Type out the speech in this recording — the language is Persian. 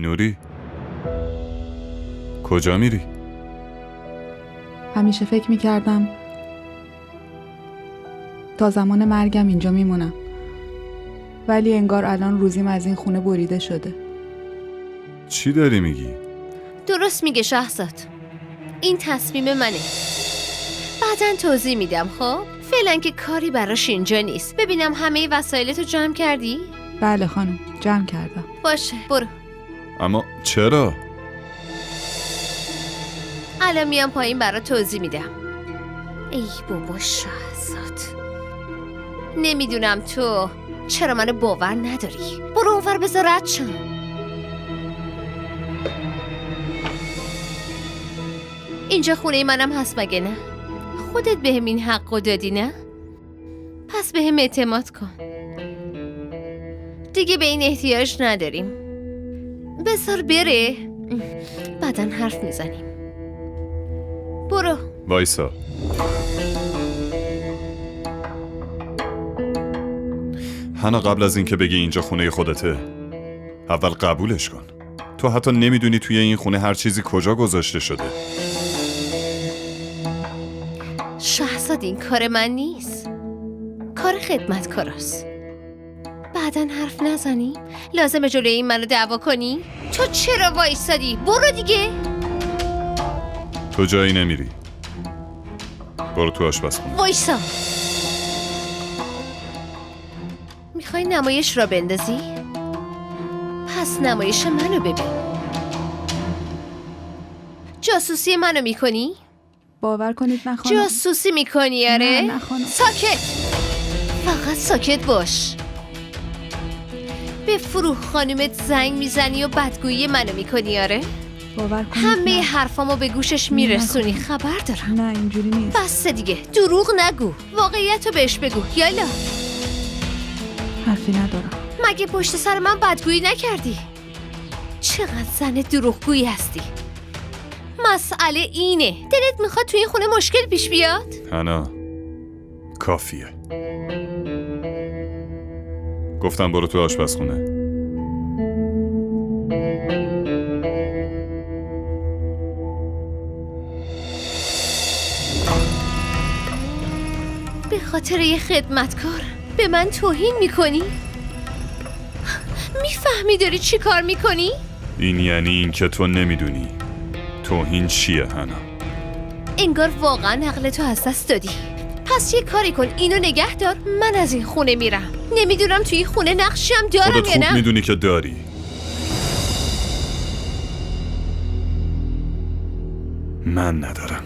نوری کجا میری؟ همیشه فکر میکردم تا زمان مرگم اینجا میمونم، ولی انگار الان روزیم از این خونه بریده شده. چی داری میگی؟ درست میگه شهرزاد، این تصمیم منه. بعداً توضیح میدم. خب فعلا که کاری براش اینجا نیست. ببینم همه وسایلتو جمع کردی؟ بله خانم، جمع کردم. باشه برو. اما چرا؟ الان میام پایین برات توضیح میدم. ای بابا شهرزاد، نمیدونم تو چرا منو باور نداری. برو اونور بذار رد شم. اینجا خونه منم هست مگه نه؟ خودت بهم این حقو دادی نه؟ پس بهم اعتماد کن. دیگه به این احتیاج نداریم. بذار بره، بعداً حرف میزنیم. برو. وایسا. هنا قبل از اینکه بگی اینجا خونه خودته، اول قبولش کن. تو حتی نمیدونی توی این خونه هر چیزی کجا گذاشته شده. شهرزاد این کار من نیست، کار خدمتکاراست. بعداً حرف نزنی؟ لازمه جلوی این منو دعوا کنی؟ تو چرا وایسادی؟ برو دیگه. تو جایی نمیری. برو تو آشپزخونه. وایسا. میخوای نمایش را بندازی؟ پس نمایش منو ببین. جاسوسی منو میکنی؟ باور کنید نه خانم. جاسوسی میکنی آره؟ نه خانم. ساکت. فقط ساکت باش. به فروغ خانومت زنگ میزنی و بدگویی منو میکنی آره؟ باور کنید همه نه. حرفامو به گوشش میرسونی. خبر دارم. نه اینجوری نیست. بس دیگه، دروغ نگو. واقعیتو بهش بگو. یالا. حرفی ندارم. مگه پشت سر من بدگویی نکردی؟ چقدر زن دروغگویی هستی. مسئله اینه، دلت میخواد توی این خونه مشکل پیش بیاد؟ هنا کافیه. گفتم برو تو آشپزخونه. به خاطر یه خدمتکار به من توهین میکنی؟ میفهمی داری چی کار میکنی؟ این یعنی این که تو نمیدونی توهین چیه هنا. انگار واقعا عقلتو از دست دادی. پس یه کاری کن، اینو نگه دار. من از این خونه میرم. نمیدونم توی این خونه نقشی هم دارم خودت یا خوب نه. میدونی که داری. من ندارم.